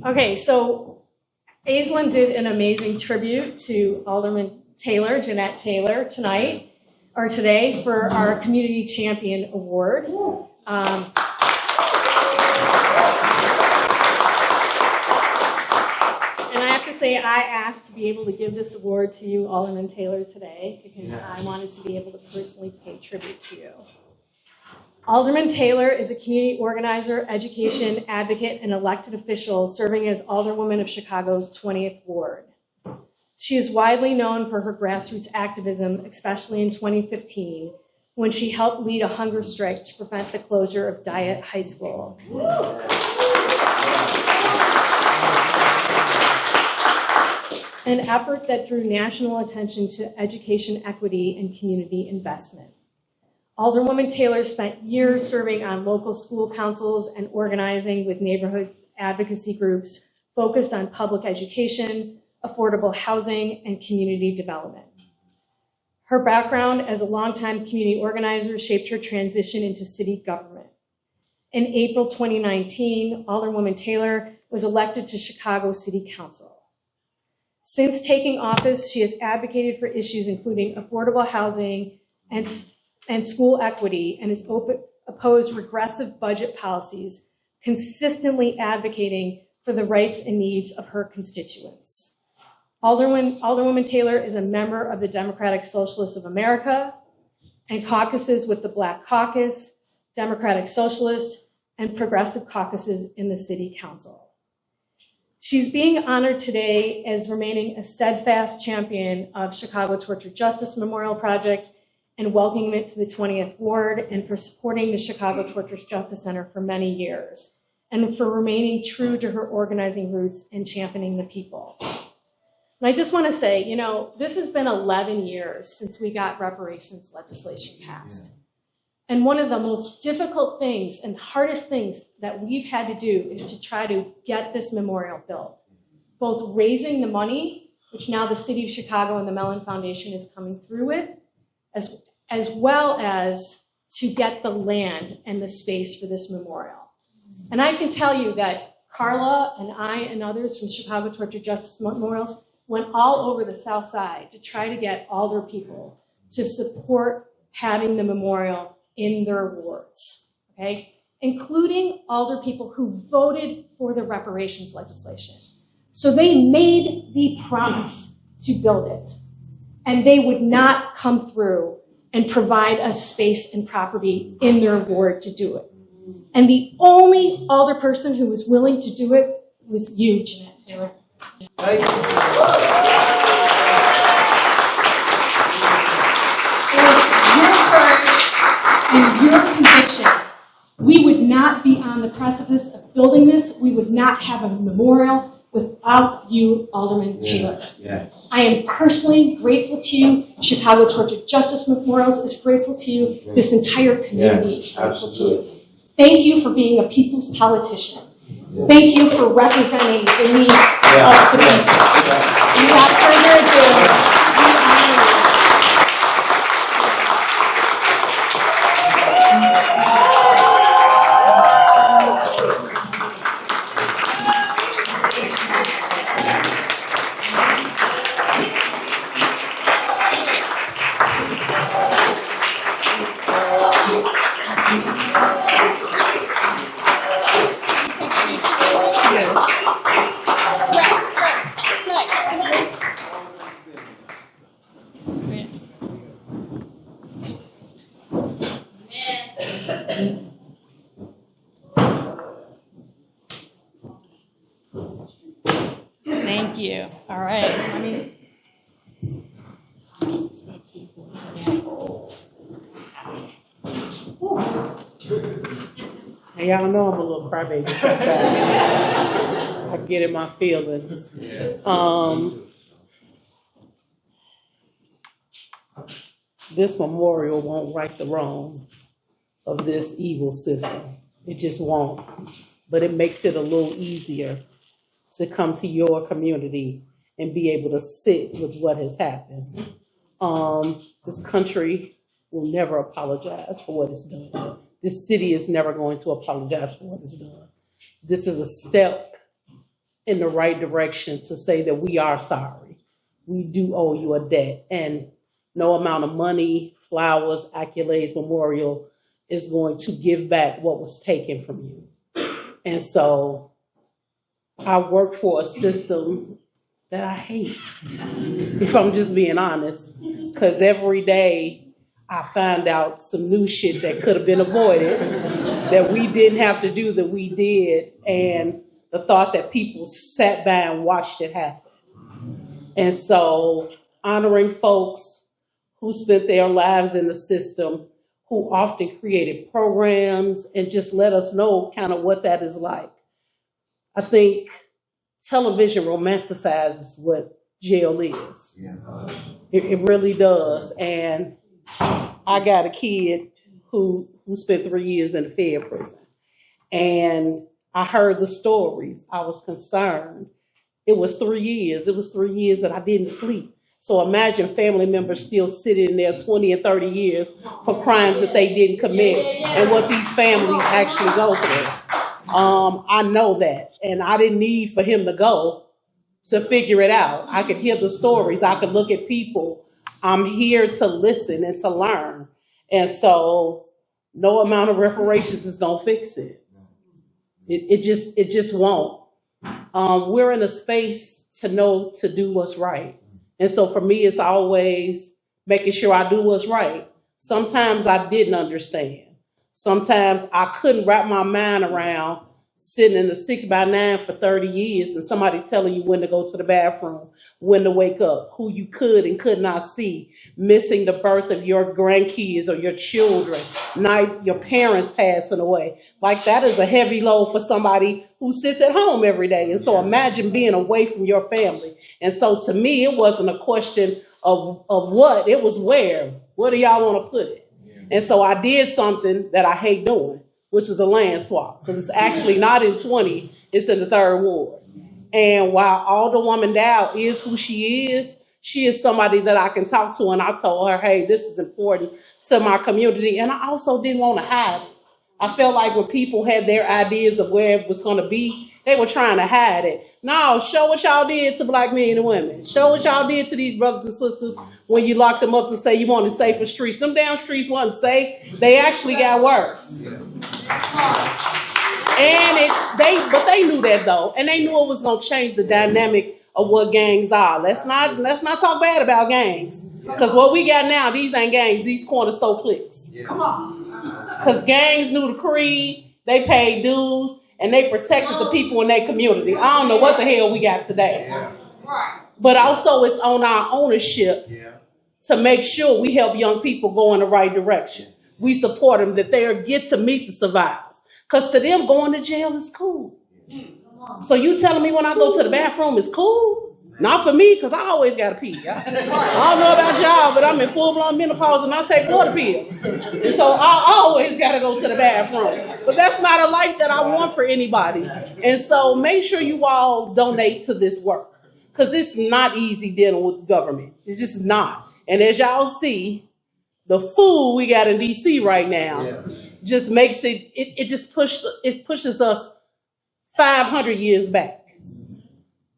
Okay, so Aislinn did an amazing tribute to Alderman Taylor, Jeanette Taylor, today for our Community Champion Award. And I have to say, I asked to be able to give this award to you, Alderman Taylor, today, because I wanted to be able to personally pay tribute to you. Alderman Taylor is a community organizer, education advocate, and elected official serving as Alderwoman of Chicago's 20th Ward. She is widely known for her grassroots activism, especially in 2015, when she helped lead a hunger strike to prevent the closure of Dyett High School. An effort that drew national attention to education equity and community investment. Alderwoman Taylor spent years serving on local school councils and organizing with neighborhood advocacy groups focused on public education, affordable housing, and community development. Her background as a longtime community organizer shaped her transition into city government. In April 2019, Alderwoman Taylor was elected to Chicago City Council. Since taking office, she has advocated for issues including affordable housing and school equity, and has opposed regressive budget policies, consistently advocating for the rights and needs of her constituents. Alderwoman Taylor is a member of the Democratic Socialists of America and caucuses with the Black Caucus, Democratic Socialist, and Progressive caucuses in the City Council. She's being honored today as remaining a steadfast champion of Chicago Torture Justice Memorial Project and welcoming it to the 20th Ward, and for supporting the Chicago Torture Justice Center for many years, and for remaining true to her organizing roots and championing the people. And I just want to say, you know, this has been 11 years since we got reparations legislation passed. And one of the most difficult things and hardest things that we've had to do is to try to get this memorial built. Both raising the money, which now the City of Chicago and the Mellon Foundation is coming through with, as well as to get the land and the space for this memorial. And I can tell you that Carla and I and others from Chicago Torture Justice Memorials went all over the South Side to try to get Alder people to support having the memorial in their wards, okay? Including Alder people who voted for the reparations legislation. So they made the promise to build it, and they would not come through and provide us space and property in their ward to do it. And the only Alderperson who was willing to do it was you, Jeanette Taylor. Thank you. And your conviction, we would not be on the precipice of building this. We would not have a memorial without you, Alderman Taylor. Yeah. I am personally grateful to you. Chicago Torture Justice Memorials is grateful to you. Yeah. This entire community is grateful Absolutely. to you. Thank you for being a people's politician. Yeah. Thank you for representing the needs of the people. Without further ado, we honor you. Thank you. All right. Hey, y'all know I'm a little crybaby sometimes. I get in my feelings. This memorial won't right the wrongs of this evil system. It just won't. But it makes it a little easier to come to your community and be able to sit with what has happened. This country will never apologize for what it's done. This city is never going to apologize for what it's done. This is a step in the right direction to say that we are sorry. We do owe you a debt, and no amount of money, flowers, accolades, memorial is going to give back what was taken from you. And so I work for a system that I hate, if I'm just being honest, because every day I find out some new shit that could have been avoided, that we didn't have to do, that we did, and the thought that people sat by and watched it happen. And so honoring folks who spent their lives in the system, who often created programs and just let us know kind of what that is like. I think television romanticizes what jail is. Yeah. It really does. And I got a kid who spent 3 years in a Fed prison. And I heard the stories. I was concerned. It was 3 years. It was 3 years that I didn't sleep. So imagine family members still sitting there 20 and 30 years for crimes that they didn't commit and what these families actually go through. I know that, and I didn't need for him to go to figure it out. I could hear the stories. I could look at people. I'm here to listen and to learn. And so no amount of reparations is going to fix it. It just won't. We're in a space to know to do what's right. And so for me, it's always making sure I do what's right. Sometimes I didn't understand. Sometimes I couldn't wrap my mind around sitting in the 6x9 for 30 years and somebody telling you when to go to the bathroom, when to wake up, who you could and could not see, missing the birth of your grandkids or your children, your parents passing away. Like, that is a heavy load for somebody who sits at home every day. And so imagine being away from your family. And so to me, it wasn't a question of what, it was where. Where do y'all want to put it? And so I did something that I hate doing, which is a land swap, because it's actually not in 20, it's in the 3rd Ward. And while Alderwoman Dow is who she is somebody that I can talk to, and I told her, hey, this is important to my community. And I also didn't want to hide it. I felt like when people had their ideas of where it was going to be, they were trying to hide it. No, show what y'all did to Black men and women. Show what y'all did to these brothers and sisters when you locked them up to say you wanted safer streets. Them damn streets wasn't safe. They actually got worse. And but they knew that though, and they knew it was going to change the dynamic of what gangs are. Let's not talk bad about gangs, because what we got now, these ain't gangs, these corner store cliques. Come on. Because gangs knew the creed, they paid dues, and they protected the people in their community. I don't know what the hell we got today. But also it's on our ownership to make sure we help young people go in the right direction. We support them, that they get to meet the survivors. Because to them, going to jail is cool. So you telling me when I go to the bathroom is cool? Not for me, because I always got to pee. I don't know about y'all, but I'm in full-blown menopause and I take water pills. And so I always got to go to the bathroom. But that's not a life that I want for anybody. And so make sure you all donate to this work, because it's not easy dealing with government. It's just not. And as y'all see, the fool we got in D.C. right now just makes it pushes us 500 years back.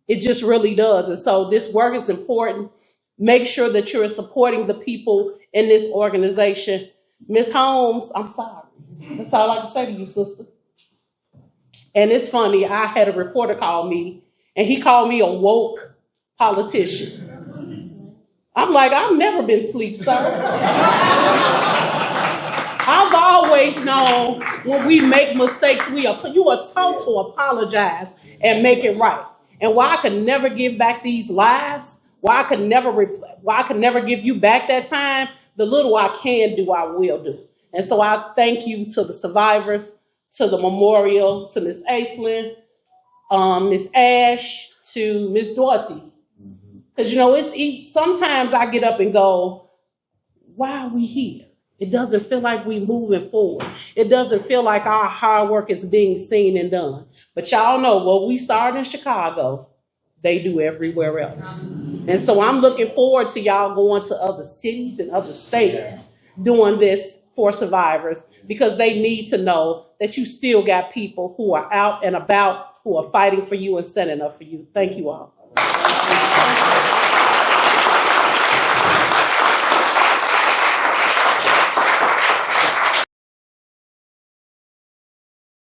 It just really does. And so this work is important. Make sure that you're supporting the people in this organization. Ms. Holmes, I'm sorry. That's all I can say to you, sister. And it's funny, I had a reporter call me, and he called me a woke politician. I'm like, I've never been asleep, sir. I've always known when we make mistakes, you are taught to apologize and make it right. And why I could never give back these lives, why I could never give you back that time, the little I can do, I will do. And so I thank you to the survivors, to the memorial, to Ms. Aislinn, Ms. Ash, to Ms. Dorothy. Because, sometimes I get up and go, why are we here? It doesn't feel like we're moving forward. It doesn't feel like our hard work is being seen and done. But y'all know what we started in Chicago, they do everywhere else. And so I'm looking forward to y'all going to other cities and other states doing this for survivors, because they need to know that you still got people who are out and about who are fighting for you and standing up for you. Thank you all.